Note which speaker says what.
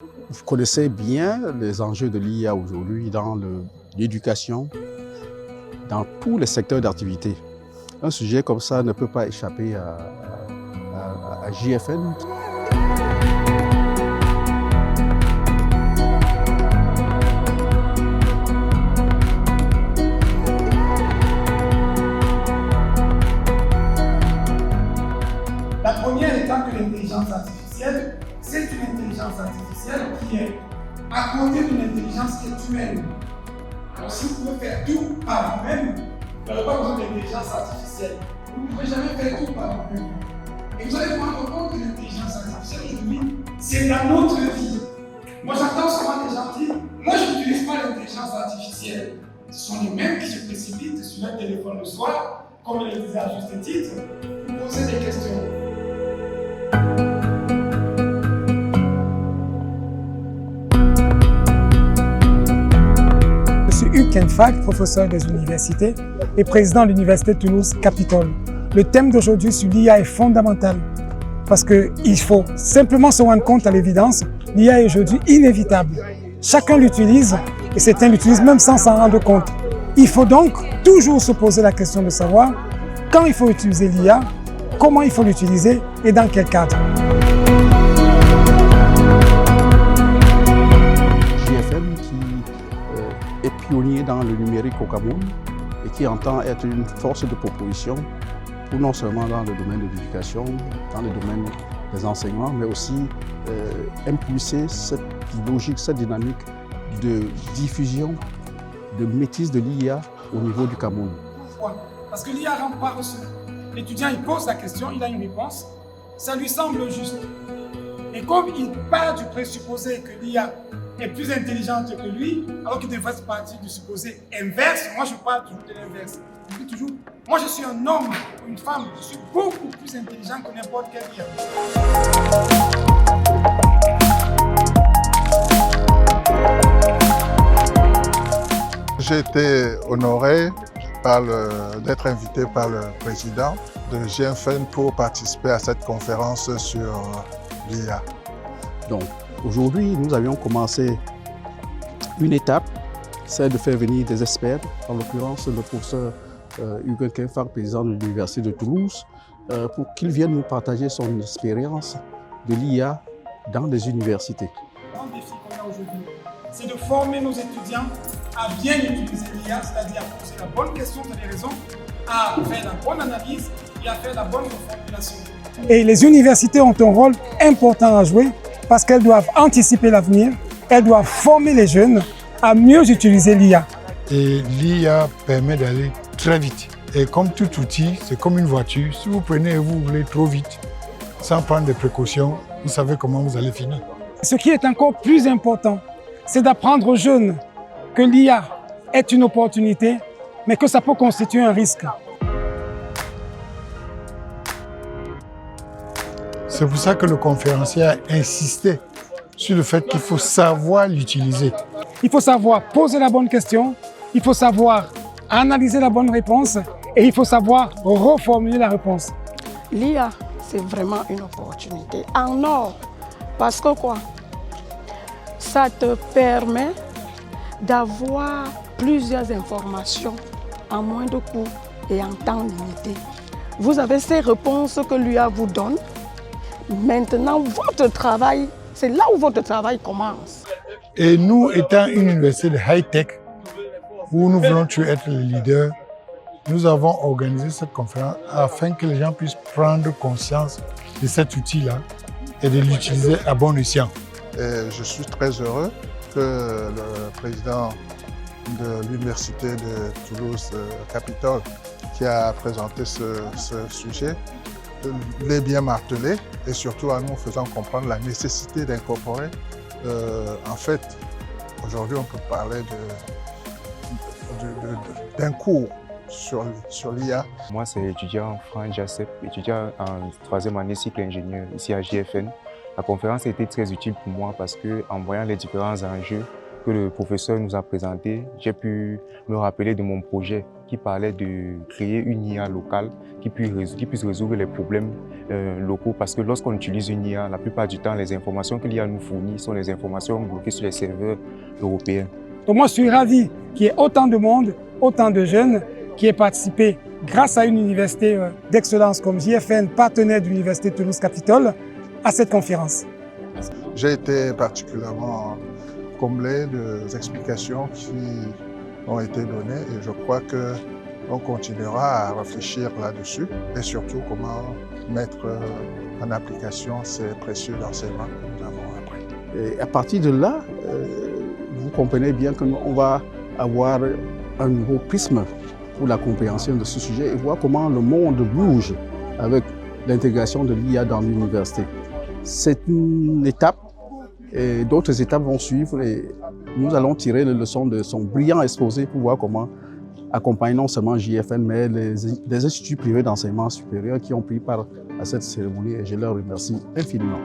Speaker 1: Vous connaissez bien les enjeux de l'IA aujourd'hui dans l'éducation, dans tous les secteurs d'activité. Un sujet comme ça ne peut pas échapper à JFN.
Speaker 2: La première étant que l'intelligence artificielle, c'est une intelligence artificielle qui est à côté d'une intelligence qui est humaine. Alors si vous pouvez faire tout par vous-même, vous n'avez pas besoin d'intelligence artificielle. Vous ne pouvez jamais faire tout par vous-même. Et vous allez vous rendre compte que l'intelligence artificielle aujourd'hui, c'est dans notre vie. Moi j'entends souvent des gens dire, moi je n'utilise pas l'intelligence artificielle. Ce sont les mêmes qui se précipitent sur leur téléphone le soir, comme je le disais à juste titre, pour poser des questions.
Speaker 3: Je suis Hugues Kenfag, professeur des universités et président de l'Université de Toulouse-Capitole. Le thème d'aujourd'hui sur l'IA est fondamental parce qu'il faut simplement se rendre compte à l'évidence, l'IA est aujourd'hui inévitable. Chacun l'utilise et certains l'utilisent même sans s'en rendre compte. Il faut donc toujours se poser la question de savoir quand il faut utiliser l'IA, comment il faut l'utiliser et dans quel cadre.
Speaker 1: JFN qui est pionnier dans le numérique au Cameroun et qui entend être une force de proposition pour non seulement dans le domaine de l'éducation, dans le domaine des enseignements, mais aussi impulser cette logique, cette dynamique de diffusion, de maîtrise de l'IA au niveau du Cameroun.
Speaker 2: Pourquoi? Parce que l'IA rentre par reçu. L'étudiant, il pose la question, il a une réponse, ça lui semble juste. Et comme il part du présupposé que l'IA est plus intelligente que lui, alors qu'il devrait partir du supposé inverse, moi je parle toujours de l'inverse. Je dis toujours, moi je suis un homme ou une femme, je suis beaucoup plus intelligent que n'importe quel IA.
Speaker 4: J'ai été honoré d'être invité par le président de JFN pour participer à cette conférence sur l'IA.
Speaker 1: Donc aujourd'hui, nous avions commencé une étape, c'est de faire venir des experts, en l'occurrence le professeur Hugues Kenfag, président de l'Université de Toulouse, pour qu'il vienne nous partager son expérience de l'IA dans les universités.
Speaker 2: Le grand défi qu'on a aujourd'hui, c'est de former nos étudiants à bien utiliser l'IA, c'est-à-dire à poser la bonne question, vous avez raison, à faire la bonne analyse et à faire la bonne reformulation.
Speaker 3: Et les universités ont un rôle important à jouer parce qu'elles doivent anticiper l'avenir, elles doivent former les jeunes à mieux utiliser l'IA.
Speaker 5: Et l'IA permet d'aller très vite. Et comme tout outil, c'est comme une voiture. Si vous prenez et vous roulez trop vite, sans prendre des précautions, vous savez comment vous allez finir.
Speaker 3: Ce qui est encore plus important, c'est d'apprendre aux jeunes que l'IA est une opportunité, mais que ça peut constituer un risque.
Speaker 5: C'est pour ça que le conférencier a insisté sur le fait qu'il faut savoir l'utiliser.
Speaker 3: Il faut savoir poser la bonne question, il faut savoir analyser la bonne réponse et il faut savoir reformuler la réponse.
Speaker 6: L'IA, c'est vraiment une opportunité en or. Parce que quoi? Ça te permet d'avoir plusieurs informations en moins de coût et en temps limité. Vous avez ces réponses que l'IA vous donne. Maintenant, votre travail, c'est là où votre travail commence.
Speaker 5: Et nous, étant une université de high-tech, où nous voulons toujours être les leaders, nous avons organisé cette conférence afin que les gens puissent prendre conscience de cet outil-là et de l'utiliser à bon escient.
Speaker 4: Et je suis très heureux que le président de l'Université de Toulouse-Capitole, qui a présenté ce sujet, l'ait bien martelé et surtout en nous faisant comprendre la nécessité d'incorporer. En fait, aujourd'hui, on peut parler d'un cours sur l'IA.
Speaker 7: Moi, c'est l'étudiant Franck Jacep, étudiant en 3e année cycle ingénieur ici à JFN. La conférence a été très utile pour moi parce qu'en voyant les différents enjeux que le professeur nous a présentés, j'ai pu me rappeler de mon projet qui parlait de créer une IA locale qui puisse résoudre les problèmes locaux. Parce que lorsqu'on utilise une IA, la plupart du temps, les informations que l'IA nous fournit sont les informations bloquées sur les serveurs européens.
Speaker 3: Donc moi, je suis ravi qu'il y ait autant de monde, autant de jeunes qui aient participé grâce à une université d'excellence comme JFN, partenaire de l'Université Toulouse-Capitole, à cette conférence.
Speaker 4: J'ai été particulièrement comblé des explications qui ont été données et je crois qu'on continuera à réfléchir là-dessus et surtout comment mettre en application ces précieux enseignements que nous avons appris.
Speaker 1: Et à partir de là, vous comprenez bien qu'on va avoir un nouveau prisme pour la compréhension de ce sujet et voir comment le monde bouge avec l'intégration de l'IA dans l'université. C'est une étape et d'autres étapes vont suivre et nous allons tirer les leçons de son brillant exposé pour voir comment accompagner non seulement JFN mais les instituts privés d'enseignement supérieur qui ont pris part à cette cérémonie et je leur remercie infiniment.